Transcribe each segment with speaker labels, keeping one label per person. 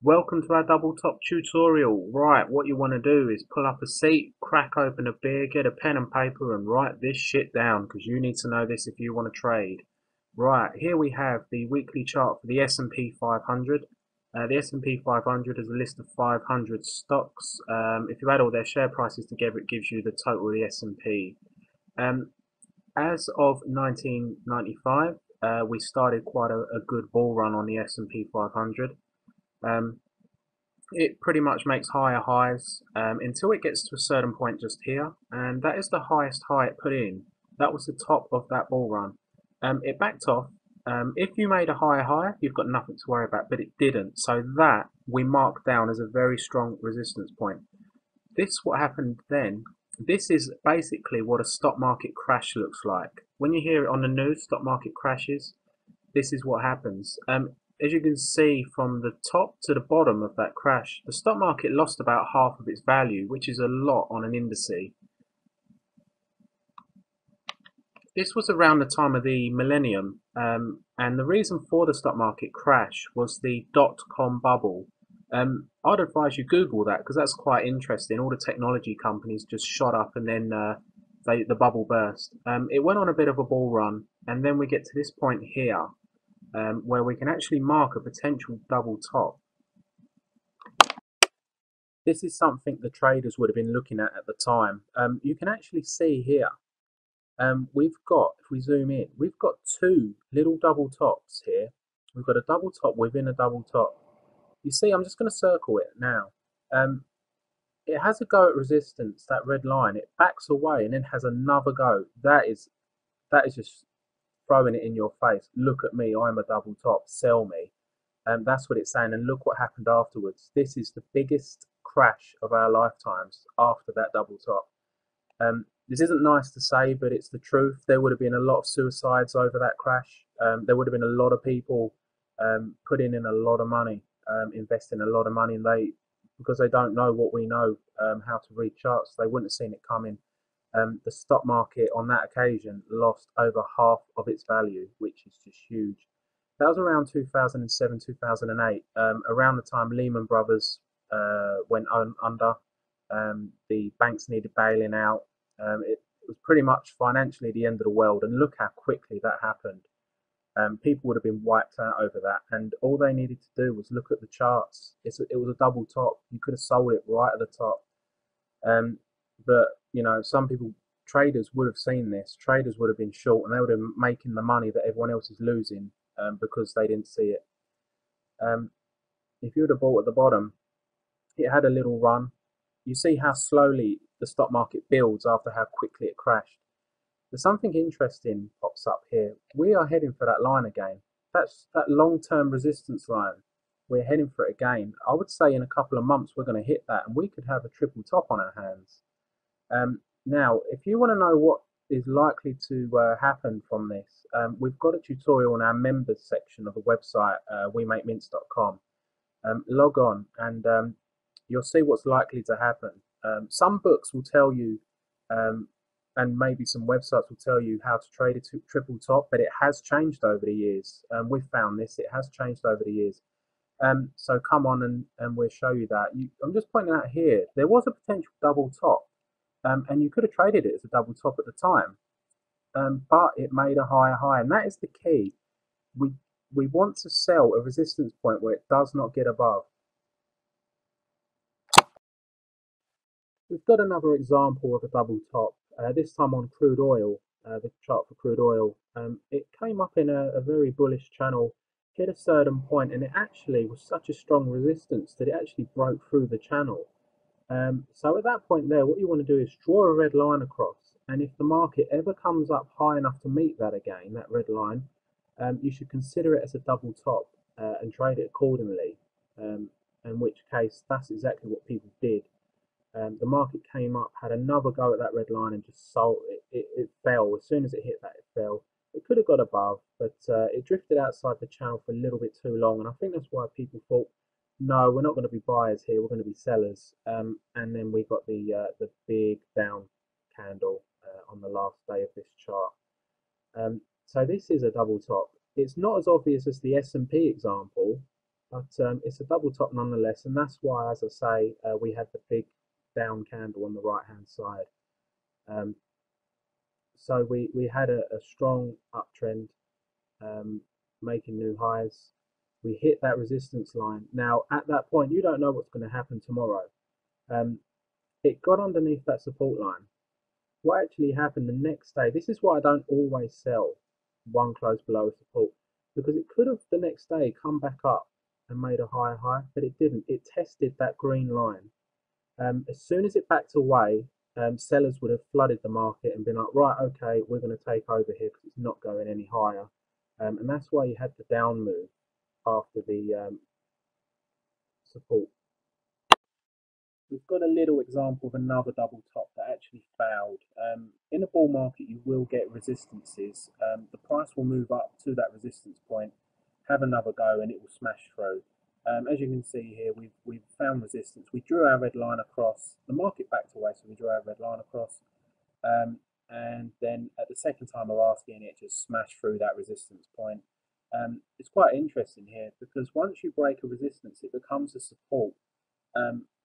Speaker 1: Welcome to our double top tutorial. Right, what you want to do is pull up a seat, crack open a beer, get a pen and paper and write this shit down because you need to know this if you want to trade. Right, here we have the weekly chart for the S&P 500. The S&P 500 is a list of 500 stocks. If you add all their share prices together, it gives you the total of the S&P. As of 1995, we started quite a good bull run on the S&P 500. It pretty much makes higher highs until it gets to a certain point just here, and that is the highest high it put in. That was the top of that bull run. It backed off. If you made a higher high, you've got nothing to worry about, but it didn't. So that we marked down as a very strong resistance point. This what happened then. This is basically what a stock market crash looks like. When you hear it on the news, stock market crashes, this is what happens. As you can see from the top to the bottom of that crash, the stock market lost about half of its value, which is a lot on an indice. This was around the time of the millennium, and the reason for the stock market crash was the dot-com bubble. I'd advise you Google that because that's quite interesting. All the technology companies just shot up and then the bubble burst. It went on a bit of a bull run, and then we get to this point here where we can actually mark a potential double top. This is something the traders would have been looking at the time. You can actually see here, we've got, if we zoom in, we've got two little double tops here. We've got a double top within a double top. You see, I'm just going to circle it now. It has a go at resistance, that red line. It backs away and then has another go. That is just throwing it in your face. Look at me, I'm a double top, sell me. That's what it's saying, and look what happened afterwards. This is the biggest crash of our lifetimes after that double top. This isn't nice to say, but it's the truth. There would have been a lot of suicides over that crash. There would have been a lot of people putting in a lot of money, investing a lot of money, and because they don't know what we know, how to read charts, they wouldn't have seen it coming. The stock market on that occasion lost over half of its value, which is just huge. That was around 2007, 2008, around the time Lehman Brothers went under. The banks needed bailing out. It was pretty much financially the end of the world, and look how quickly that happened. People would have been wiped out over that, and all they needed to do was look at the charts. It was a double top. You could have sold it right at the top. But you know, some people, traders would have seen this. Traders would have been short, and they would have been making the money that everyone else is losing because they didn't see it. If you would have bought at the bottom, it had a little run. You see how slowly the stock market builds after how quickly it crashed. There's something interesting pops up here. We are heading for that line again. That's that long-term resistance line. We're heading for it again. I would say in a couple of months we're going to hit that, and we could have a triple top on our hands. Now, if you want to know what is likely to happen from this, we've got a tutorial in our members section of the website, wemakemints.com. Log on and you'll see what's likely to happen. Some books will tell you, and maybe some websites will tell you how to trade a triple top, but it has changed over the years. We've found this, it has changed over the years. So come on and we'll show you that. I'm just pointing out here, there was a potential double top, and you could have traded it as a double top at the time, but it made a higher high, and that is the key. We want to sell a resistance point where it does not get above. We've got another example of a double top, this time on crude oil, the chart for crude oil. It came up in a very bullish channel, hit a certain point, and it actually was such a strong resistance that it actually broke through the channel. So at that point there, what you want to do is draw a red line across, and if the market ever comes up high enough to meet that again, that red line, you should consider it as a double top and trade it accordingly, in which case that's exactly what people did. The market came up, had another go at that red line, and just sold it. It fell. As soon as it hit that, it fell. It could have got above, but it drifted outside the channel for a little bit too long, and I think that's why people thought, no, we're not going to be buyers here, we're going to be sellers. And then we got the big down candle on the last day of this chart. So this is a double top. It's not as obvious as the S&P example, but it's a double top nonetheless, and that's why, as I say, we had the big down candle on the right hand side. Um, so we had a strong uptrend, um, making new highs. We hit that resistance line. Now, at that point, you don't know what's going to happen tomorrow. Um, it got underneath that support line. What actually happened the next day? This is why I don't always sell one close below support, because it could have the next day come back up and made a higher high, but it didn't. It tested that green line. As soon as it backed away, sellers would have flooded the market and been like, right, okay, we're going to take over here because it's not going any higher. And that's why you had the down move after the support. We've got a little example of another double top that actually failed. In a bull market, you will get resistances. The price will move up to that resistance point, have another go, and it will smash through. As you can see here, we've found resistance. We drew our red line across. The market backed away, so we drew our red line across. And then at the second time of asking, it just smashed through that resistance point. It's quite interesting here because once you break a resistance, it becomes a support.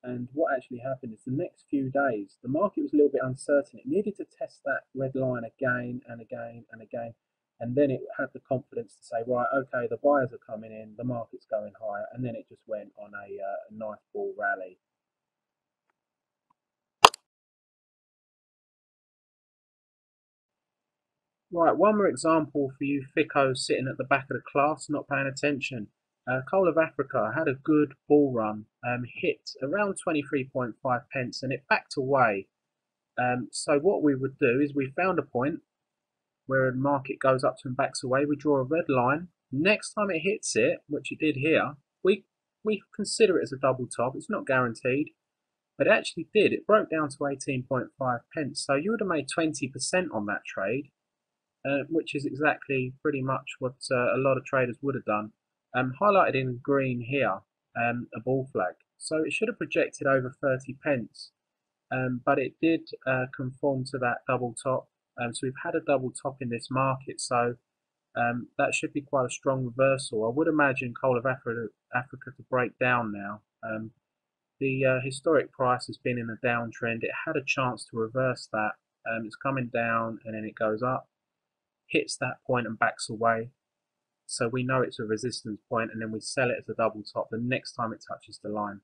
Speaker 1: And what actually happened is the next few days, the market was a little bit uncertain. It needed to test that red line again and again and again. And then it had the confidence to say, right, okay, the buyers are coming in, the market's going higher. And then it just went on a nice bull rally. Right, one more example for you thickos sitting at the back of the class, not paying attention. Coal of Africa had a good bull run, hit around 23.5 pence, and it backed away. So what we would do is we found a point where the market goes up to and backs away. We draw a red line. Next time it hits it, which it did here, we consider it as a double top. It's not guaranteed, but it actually did. It broke down to 18.5 pence. So you would have made 20% on that trade. Which is exactly pretty much what a lot of traders would have done. Highlighted in green here, a bull flag. So it should have projected over 30 pence, but it did conform to that double top. So we've had a double top in this market, so that should be quite a strong reversal. I would imagine coal of Africa to break down now. The historic price has been in a downtrend. It had a chance to reverse that. It's coming down and then it goes up, hits that point and backs away. So we know it's a resistance point, and then we sell it as a double top the next time it touches the line.